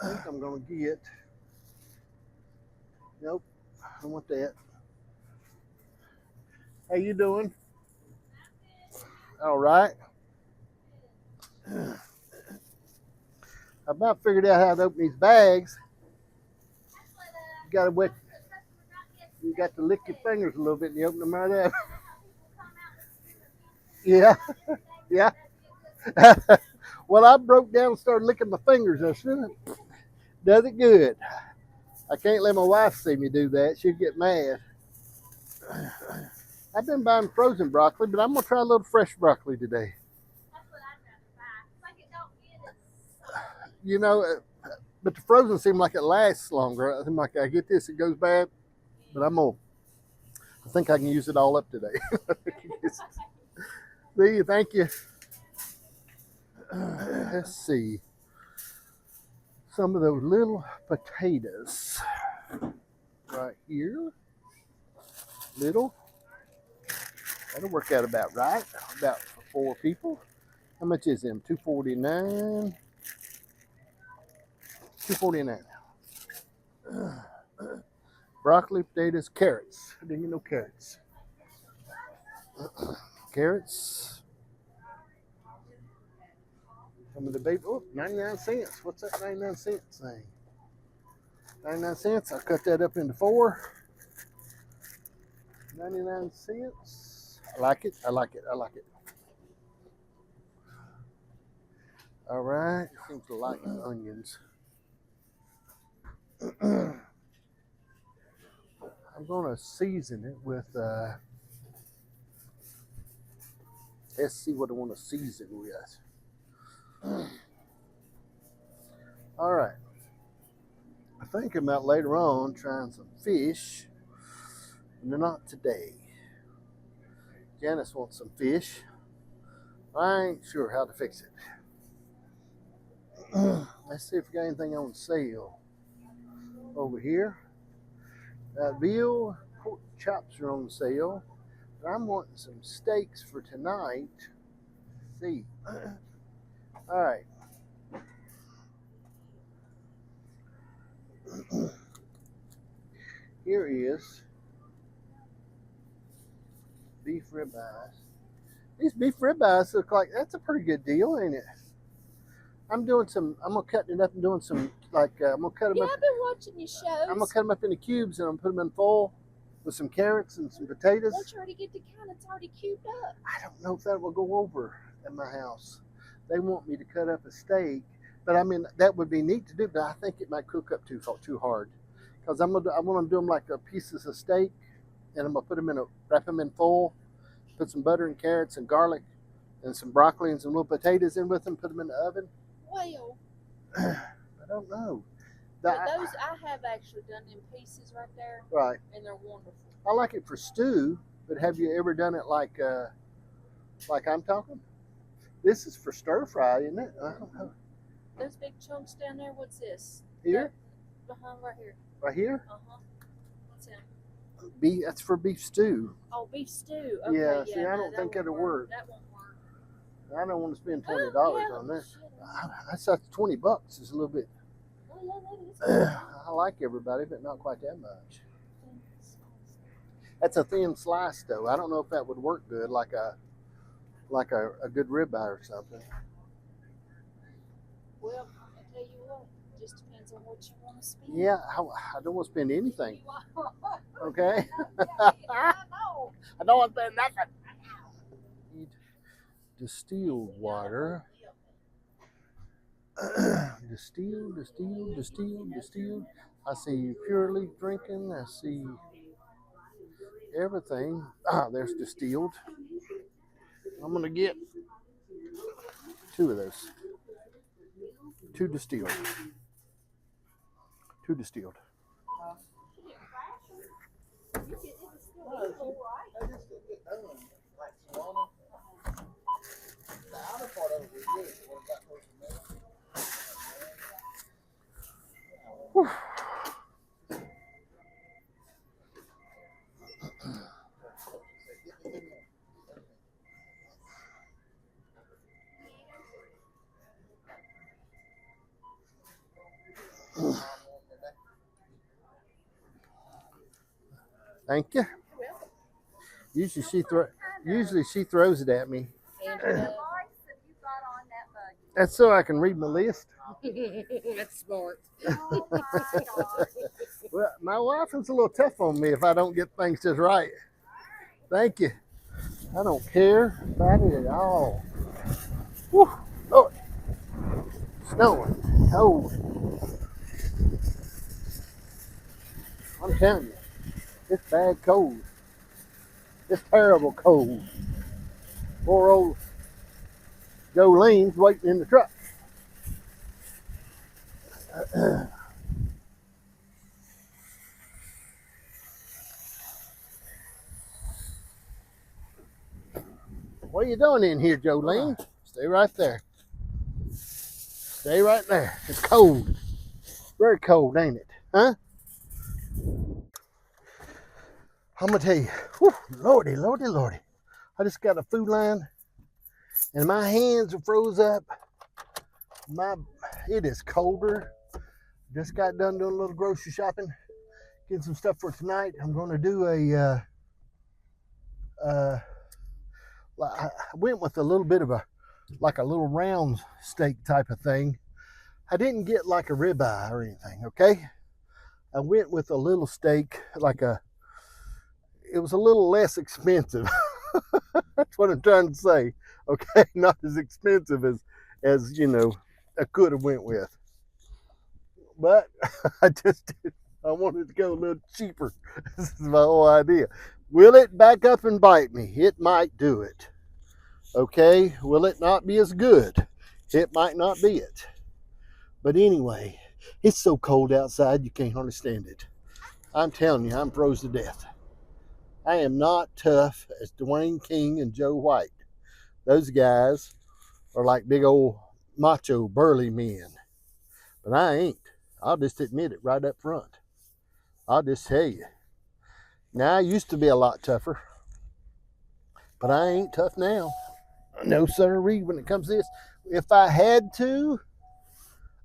I think I'm gonna get. Nope, I don't want that. How you doing? All right. I about figured out how to open these bags. You gotta wet. You got to lick your fingers a little bit and you open them right up. Yeah, yeah. Well, I broke down and started licking my fingers. I should. Does it good. I can't let my wife see me do that. She'd get mad. I've been buying frozen broccoli, but I'm gonna try a little fresh broccoli today. You know, but the frozen seem like it lasts longer. I seem like I get this, it goes bad, but I think I can use it all up today. See you, thank you. Let's see. Some of those little potatoes right here. Little. That'll work out about right. About for 4 people. How much is them? $2.49. $2.49. Broccoli, potatoes, carrots. I didn't get no carrots. Carrots. Some of the baby. Oh, 99 cents. What's that 99 cents thing? 99 cents. I'll cut that up into 4. 99 cents. I like it. I like it. I like it. All right. Seems to like onions. I'm going to season it with, let's see what I want to season with. All right. I think about later on trying some fish. And not today. Janice wants some fish. I ain't sure how to fix it. Let's see if we got anything on sale over here. Veal pork chops are on sale. But I'm wanting some steaks for tonight. Let's see. All right. Here is beef ribeyes. These beef ribeyes look like that's a pretty good deal, ain't it? I'm gonna cut it up and doing some, I'm gonna cut them up. I've been watching your shows. I'm gonna cut them up into cubes and I'm gonna put them in foil with some carrots and some potatoes. Don't you already get the kind that's already cubed up? I don't know if that will go over at my house. They want me to cut up a steak, but I mean, that would be neat to do, but I think it might cook up too hard. Because I want to do them like pieces of steak, and I'm gonna wrap them in foil, put some butter and carrots and garlic, and some broccoli and some little potatoes in with them. Put them in the oven. Well, I don't know. But those I have actually done in pieces right there. Right. And they're wonderful. I like it for stew, but have you ever done it like I'm talking? This is for stir fry, isn't it? I don't know. Those big chunks down there. What's this? Here. Right here. Right here. What's that? Beef. That's for beef stew. Oh, beef stew. Okay, yeah. See, I don't think that'll work. That won't work. I don't want to spend $20 on this. That's $20. It's a little bit. Oh, yeah, that is. I like everybody, but not quite that much. That's a thin slice, though. I don't know if that would work good, like a good ribeye or something. Well, I tell you what, it just depends on what you want to spend. Yeah, I don't want to spend anything. Okay. I know. I don't want to spend nothing. Distilled water. Distilled. I see purely drinking. I see everything. There's distilled. I'm gonna get 2 of those. 2 distilled. 2 distilled. Whew. Thank you. Usually she throws it at me. That's so I can read my list. That's smart. Well, my wife is a little tough on me if I don't get things just right. Thank you. I don't care about it at all. Whew. Oh, snowing. Oh, I'm telling you, it's bad cold. It's terrible cold. Poor old Jolene's waiting in the truck. What are you doing in here, Jolene? Stay right there. Stay right there. It's cold. Very cold, ain't it? Huh? I'm gonna tell you, whew, lordy, lordy, lordy. I just got a food line and my hands are froze up. It is colder. Just got done doing a little grocery shopping, getting some stuff for tonight. I'm gonna do I went with a little bit of a little round steak type of thing. I didn't get like a ribeye or anything, okay? I went with a little steak, it was a little less expensive. That's what I'm trying to say, okay? Not as expensive as I could have went with. But I wanted to go a little cheaper. This is my whole idea. Will it back up and bite me? It might do it. Okay, will it not be as good? It might not be it. But anyway, it's so cold outside you can't understand it. I'm telling you, I'm froze to death. I am not tough as Dwayne King and Joe White. Those guys are like big old macho burly men. But I ain't. I'll just admit it right up front. I'll just tell you. Now, I used to be a lot tougher. But I ain't tough now. No sirree when it comes to this. If I had to,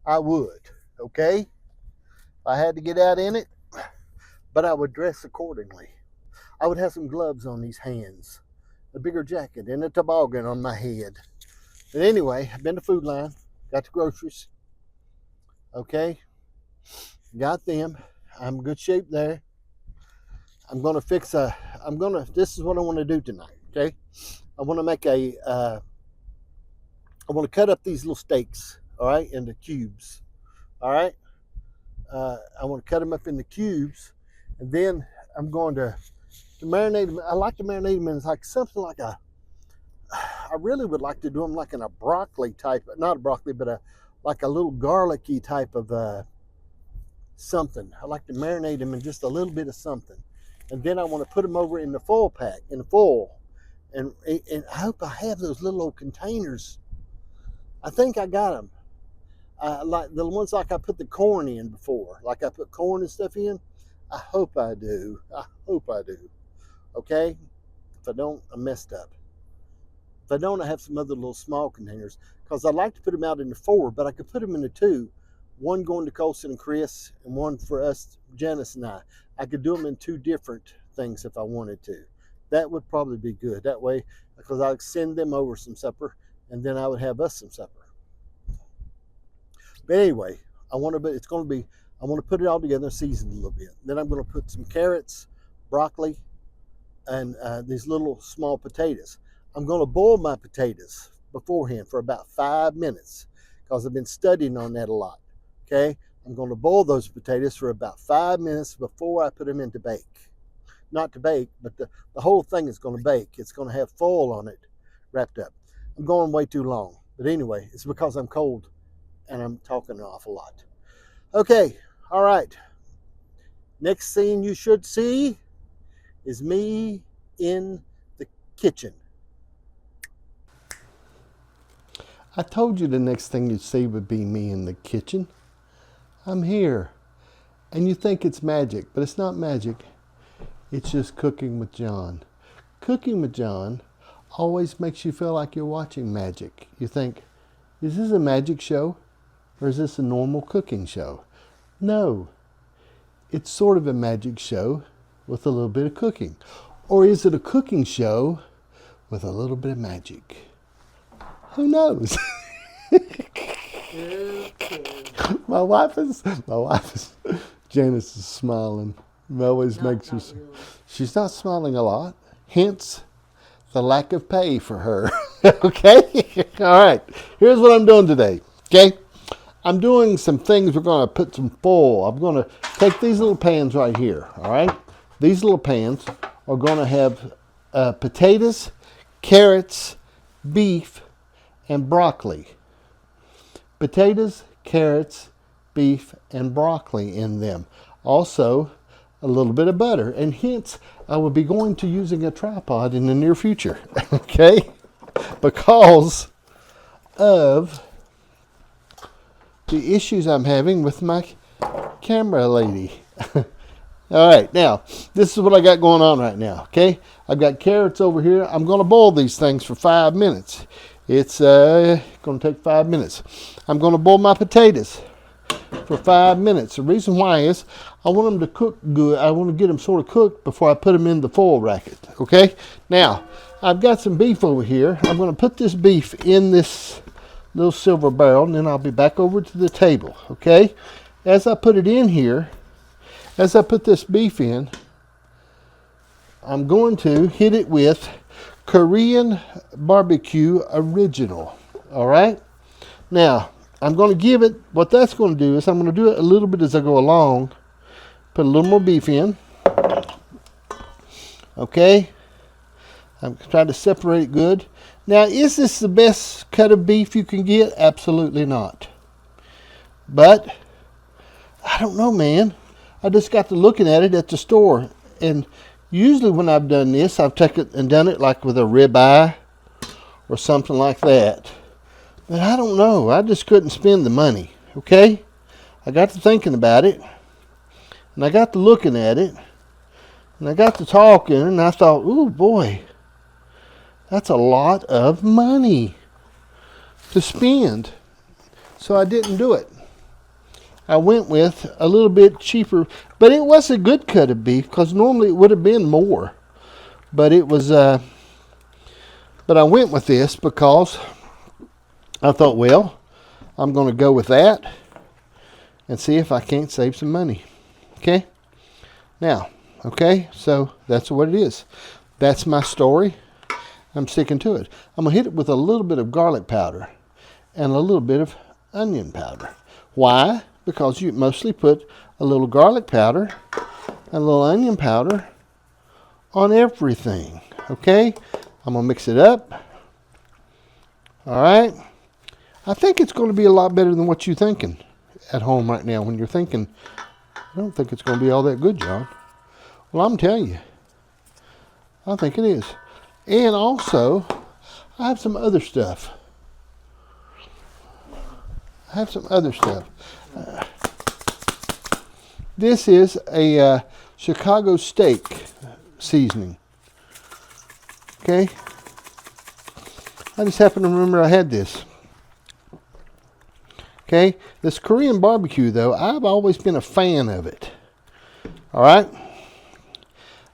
I would. Okay? If I had to get out in it, but I would dress accordingly. I would have some gloves on these hands, a bigger jacket, and a toboggan on my head. But anyway, I've been to Food Line, got the groceries. Okay? Got them. I'm in good shape there. This is what I want to do tonight, okay? I want to make I want to cut up these little steaks, all right, into cubes, all right? I want to cut them up into cubes, and then I'm going to marinate them. I like to marinate them in something like I really would like to do them like in a broccoli type, not a broccoli, but like a little garlicky type of something. I like to marinate them in just a little bit of something. And then I want to put them over in the foil pack, And I hope I have those little old containers. I think I got them. Like the ones like I put the corn in before. Like I put corn and stuff in. I hope I do. I hope I do. Okay? If I don't, I messed up. If I don't, I have some other little small containers. Because I like to put them out in the 4, but I could put them in the 2. One going to Colson and Chris, and one for us, Janice and I. I could do them in 2 different things if I wanted to. That would probably be good. That way, because I'd send them over some supper, and then I would have us some supper. But anyway, I want to put it all together and season it a little bit. Then I'm going to put some carrots, broccoli, and these little small potatoes. I'm going to boil my potatoes beforehand for about 5 minutes because I've been studying on that a lot. Okay, I'm going to boil those potatoes for about 5 minutes before I put them in to bake. Not to bake, but the whole thing is going to bake. It's going to have foil on it wrapped up. I'm going way too long. But anyway, it's because I'm cold and I'm talking an awful lot. Okay, all right. Next scene you should see is me in the kitchen. I told you the next thing you'd see would be me in the kitchen. I'm here. And you think it's magic, but it's not magic. It's just cooking with John. Cooking with John always makes you feel like you're watching magic. You think, is this a magic show? Or is this a normal cooking show? No. It's sort of a magic show with a little bit of cooking. Or is it a cooking show with a little bit of magic? Who knows? My wife is, Janice is smiling. It always makes her, really. She's not smiling a lot. Hence, the lack of pay for her. Okay? All right. Here's what I'm doing today. Okay? I'm doing some things. We're going to put some foil. I'm going to take these little pans right here. All right? These little pans are going to have potatoes, carrots, beef, and broccoli. Potatoes, carrots, beef, and broccoli in them. Also, a little bit of butter. And hence, I will be going to using a tripod in the near future. Okay? Because of the issues I'm having with my camera lady. All right, now, this is what I got going on right now, okay? I've got carrots over here. I'm going to boil these things for 5 minutes. It's going to take 5 minutes. I'm going to boil my potatoes for 5 minutes. The reason why is I want them to cook good. I want to get them sort of cooked before I put them in the foil racket, okay? Now, I've got some beef over here. I'm going to put this beef in this little silver barrel, and then I'll be back over to the table, okay? As I put it in here, as I put this beef in, I'm going to hit it with Korean barbecue original, all right? Now, I'm going to give it, what that's going to do is I'm going to do it a little bit as I go along. Put a little more beef in, okay? I'm trying to separate it good. Now, is this the best cut of beef you can get? Absolutely not. But, I don't know, man. I just got to looking at it at the store. And usually when I've done this, I've taken and done it like with a ribeye or something like that. But I don't know. I just couldn't spend the money, okay? I got to thinking about it. And I got to looking at it. And I got to talking. And I thought, ooh, boy. That's a lot of money to spend. So I didn't do it. I went with a little bit cheaper. But it was a good cut of beef because normally it would have been more. But it was, but I went with this because I thought, well, I'm going to go with that and see if I can't save some money. Okay? Now, okay, so that's what it is. That's my story. I'm sticking to it. I'm going to hit it with a little bit of garlic powder and a little bit of onion powder. Why? Because you mostly put a little garlic powder and a little onion powder on everything. Okay? I'm going to mix it up. All right? I think it's going to be a lot better than what you're thinking at home right now when you're thinking, I don't think it's going to be all that good, John. Well, I'm telling you, I think it is. And also, I have some other stuff. This is a Chicago steak seasoning. Okay? I just happen to remember I had this. Okay? This Korean barbecue, though, I've always been a fan of it. All right?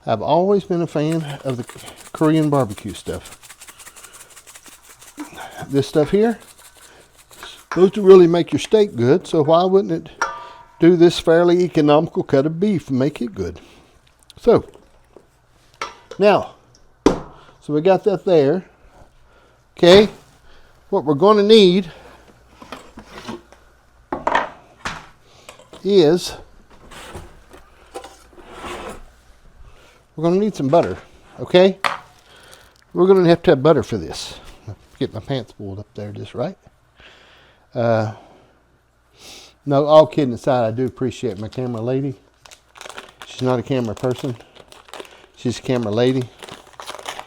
I've always been a fan of the Korean barbecue stuff. This stuff here is supposed to really make your steak good, so why wouldn't it do this fairly economical cut of beef and make it good? So, now, so we got that there. Okay, what we're going to need is we're going to need some butter, okay? We're going to have butter for this. Get my pants pulled up there just right. No, all kidding aside, I do appreciate my camera lady. She's not a camera person. She's a camera lady.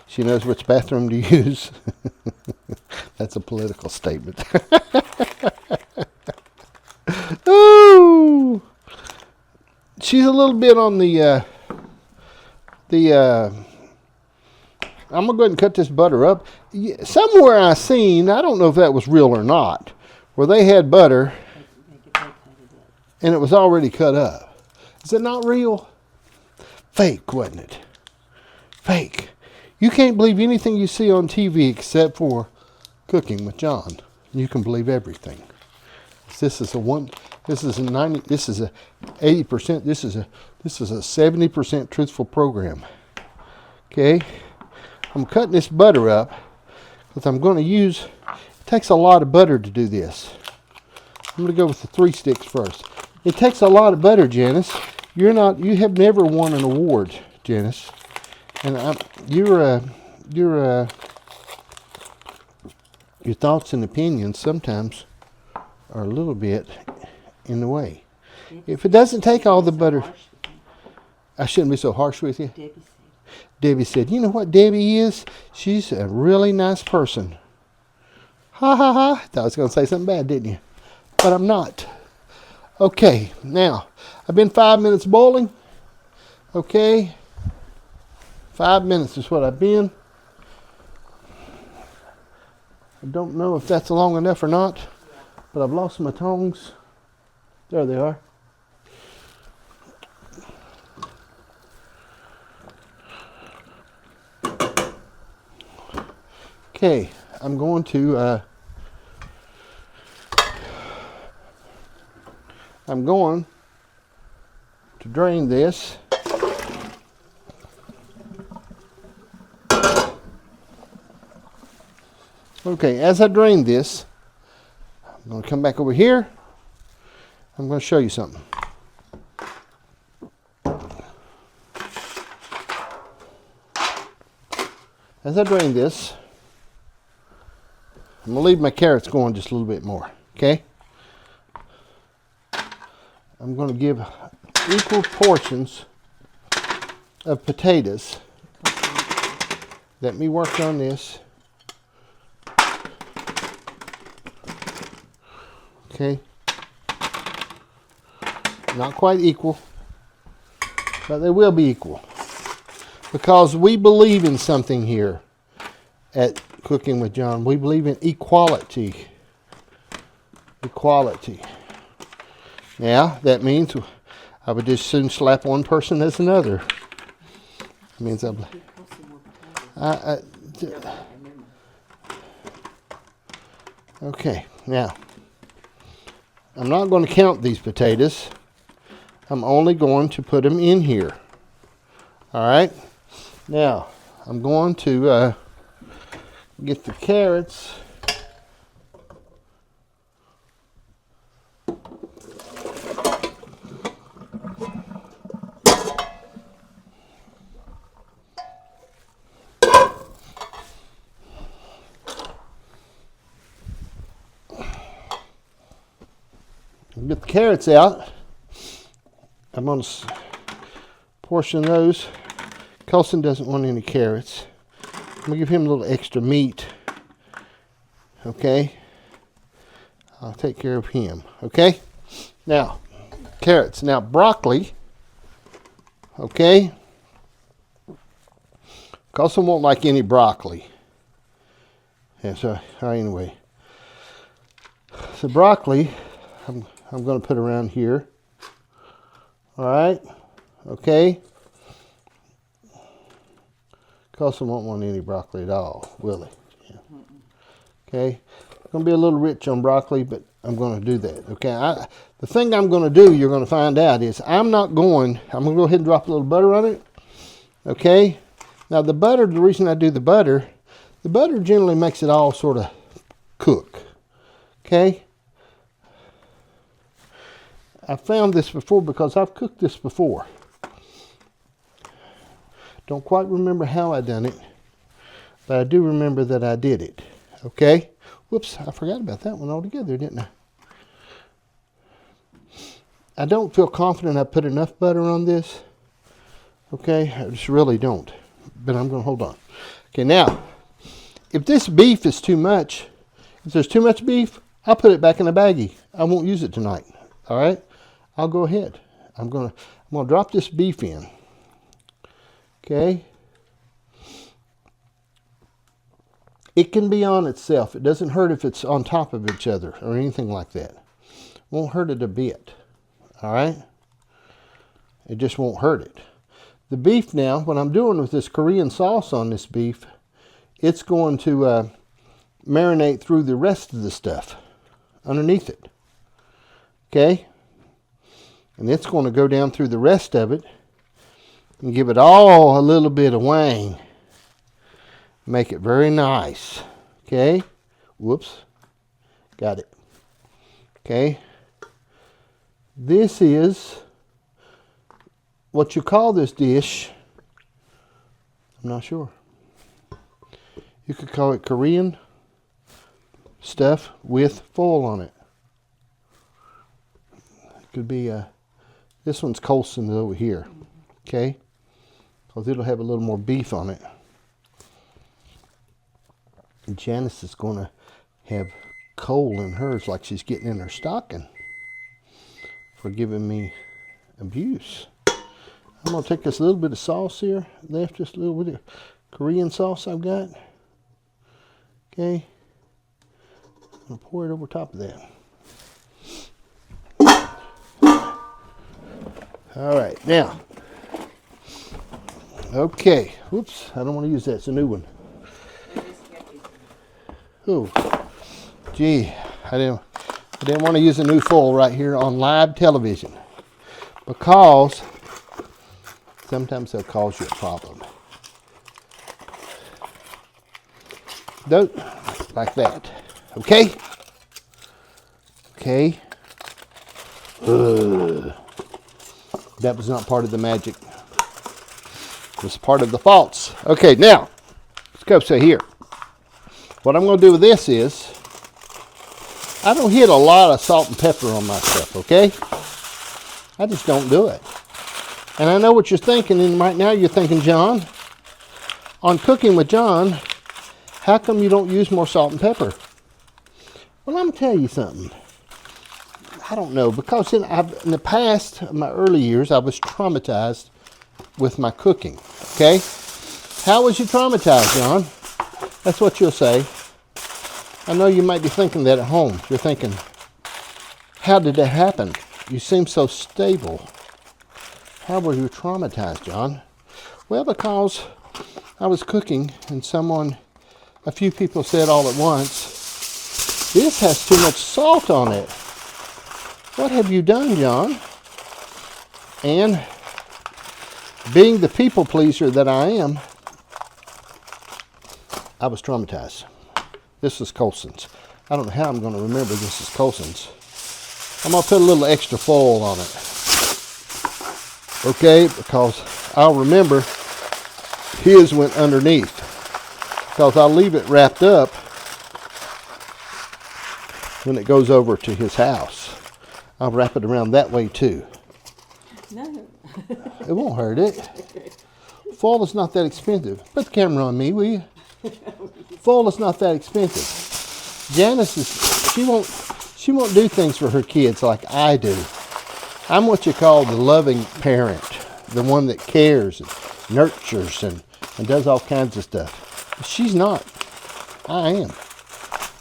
She knows which bathroom to use. That's a political statement. Ooh. She's a little bit on the I'm going to go ahead and cut this butter up. Somewhere I seen, I don't know if that was real or not, where they had butter and it was already cut up. Is it not real? Fake, wasn't it? Fake. You can't believe anything you see on TV except for Cooking with John. You can believe everything. This is a 80%, this is a 70% truthful program. Okay? I'm cutting this butter up because I'm going to use, it takes a lot of butter to do this. I'm going to go with the 3 sticks first. It takes a lot of butter, Janice. You have never won an award, Janice. And your thoughts and opinions sometimes are a little bit in the way. If it doesn't take all the butter, I shouldn't be so harsh with you. Debbie said, you know what Debbie is? She's a really nice person. Ha ha ha. Thought I was going to say something bad, didn't you? But I'm not. Okay, now, I've been 5 minutes boiling. Okay. 5 minutes is what I've been. I don't know if that's long enough or not, but I've lost my tongs. There they are. Okay, I'm going to drain this. Okay, as I drain this, I'm going to come back over here. I'm going to show you something. As I drain this, I'm going to leave my carrots going just a little bit more, okay? I'm going to give equal portions of potatoes. Let me work on this. Okay, not quite equal, but they will be equal because we believe in something here at Cooking with John. We believe in equality. Equality. Now, that means I would just soon slap one person as another. It means okay, now. I'm not going to count these potatoes. I'm only going to put them in here. All right. Now, I'm going to get the carrots. Get the carrots out. I'm going to portion those. Colson doesn't want any carrots. I'm going to give him a little extra meat. Okay? I'll take care of him. Okay? Now, carrots. Now, broccoli. Okay? Colson won't like any broccoli. Yeah, so, anyway. So, broccoli, I'm going to put around here. All right. Okay. Colson won't want any broccoli at all, will he? Yeah. Okay. Going to be a little rich on broccoli, but I'm going to do that. Okay. The thing I'm going to do, you're going to find out, is I'm going to go ahead and drop a little butter on it. Okay. Now the butter, the reason I do the butter generally makes it all sort of cook. Okay. I found this before because I've cooked this before. Don't quite remember how I done it, but I do remember that I did it. Okay? Whoops, I forgot about that one altogether, didn't I? I don't feel confident I put enough butter on this. Okay? I just really don't. But I'm going to hold on. Okay, now, if this beef is too much, if there's too much beef, I'll put it back in a baggie. I won't use it tonight. All right? I'll go ahead. I'm gonna drop this beef in. Okay. It can be on itself. It doesn't hurt if it's on top of each other or anything like that. Won't hurt it a bit. All right? It just won't hurt it. The beef now, what I'm doing with this Korean sauce on this beef, it's going to marinate through the rest of the stuff underneath it. Okay? And it's going to go down through the rest of it and give it all a little bit of wang. Make it very nice. Okay? Whoops. Got it. Okay? This is what you call this dish. I'm not sure. You could call it Korean stuff with foil on it. It could be this one's Colson's over here. Okay? Because it'll have a little more beef on it. And Janice is going to have coal in hers like she's getting in her stocking for giving me abuse. I'm going to take this little bit of sauce here, left just a little bit of Korean sauce I've got. Okay. I'm going to pour it over top of that. All right, now. Okay. Whoops, I don't want to use that. It's a new one. Oh, gee, I didn't want to use a new foil right here on live television because sometimes they'll cause you a problem. Don't like that. Okay? Okay. That was not part of the magic. It was part of the false. Okay, now let's go say here. What I'm going to do with this is, I don't hit a lot of salt and pepper on my stuff, okay? I just don't do it. And I know what you're thinking, and right now you're thinking, John, on Cooking with John, how come you don't use more salt and pepper? Well, I'm going to tell you something. I don't know, because in the past, my early years, I was traumatized with my cooking, okay? How was you traumatized, John? That's what you'll say. I know you might be thinking that at home. You're thinking, how did that happen? You seem so stable. How were you traumatized, John? Well, because I was cooking and a few people said all at once, this has too much salt on it. What have you done, John? And being the people pleaser that I am, I was traumatized. This is Colson's. I don't know how I'm going to remember this is Colson's. I'm going to put a little extra foil on it. Okay, because I'll remember his went underneath. Because I'll leave it wrapped up when it goes over to his house. I'll wrap it around that way too. No. It won't hurt it. Foil is not that expensive. Put the camera on me, will you? Foil is not that expensive. Janice she won't do things for her kids like I do. I'm what you call the loving parent, the one that cares and nurtures and does all kinds of stuff. But she's not. I am.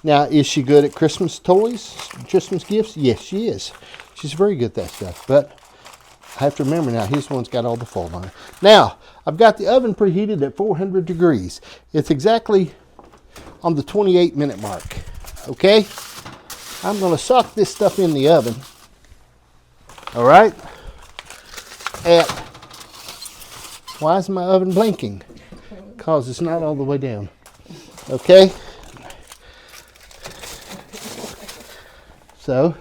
Now, is she good at Christmas toys, Christmas gifts? Yes, she is. She's very good at that stuff. But I have to remember now, his one's got all the foil on it. Now, I've got the oven preheated at 400 degrees. It's exactly on the 28-minute mark. Okay? I'm going to sock this stuff in the oven. All right? Why is my oven blinking? Because it's not all the way down. Okay? So,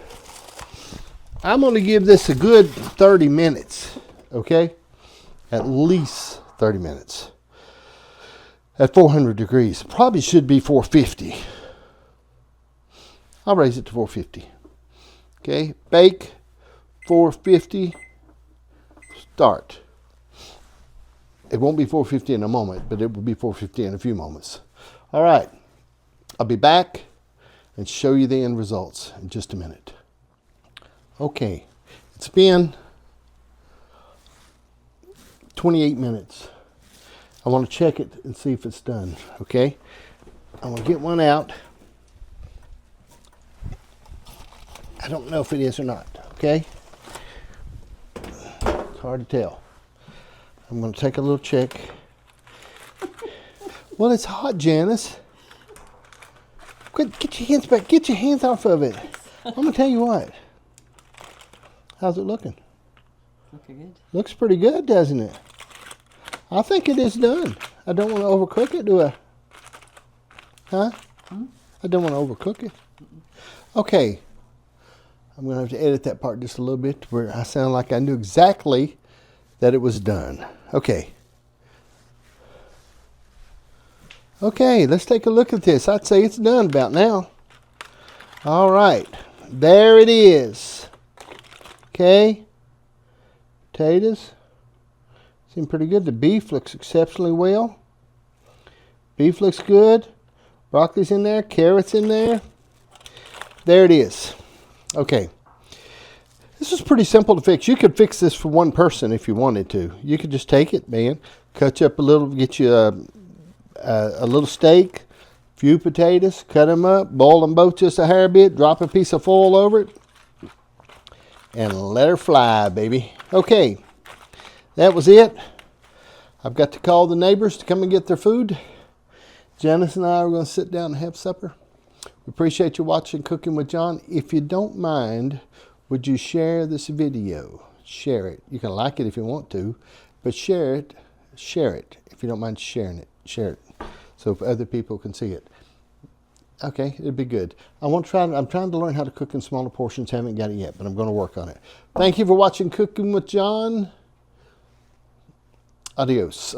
I'm going to give this a good 30 minutes. Okay? At least 30 minutes. At 400 degrees. Probably should be 450. I'll raise it to 450. Okay? Bake 450. Start. It won't be 450 in a moment, but it will be 450 in a few moments. All right. I'll be back and show you the end results in just a minute. Okay. It's been 28 minutes. I want to check it and see if it's done. Okay? I'm going to get one out. I don't know if it is or not. Okay? hard to tell. I'm going to take a little check. Well, it's hot, Janice. Quit, get your hands back. Get your hands off of it. I'm going to tell you what. How's it looking? Looking good. Looks pretty good, doesn't it? I think it is done. I don't want to overcook it, do I? Huh? I don't want to overcook it. Okay. I'm going to have to edit that part just a little bit where I sound like I knew exactly that it was done. Okay. Okay, let's take a look at this. I'd say it's done about now. All right. There it is. Okay. Potatoes. Seem pretty good. The beef looks exceptionally well. Beef looks good. Broccoli's in there. Carrots in there. There it is. Okay. This is pretty simple to fix. You could fix this for one person if you wanted to. You could just take it, man. Cut you up a little. Get you a little steak. Few potatoes. Cut them up. Boil them both just a hair bit. Drop a piece of foil over it. And let her fly, baby. Okay. That was it. I've got to call the neighbors to come and get their food. Janice and I are going to sit down and have supper. We appreciate you watching Cooking with John. If you don't mind, would you share this video? Share it. You can like it if you want to, but share it. Share it. If you don't mind sharing it, share it so other people can see it. Okay, it'd be good. I'm trying to learn how to cook in smaller portions. Haven't got it yet, but I'm going to work on it. Thank you for watching Cooking with John. Adios.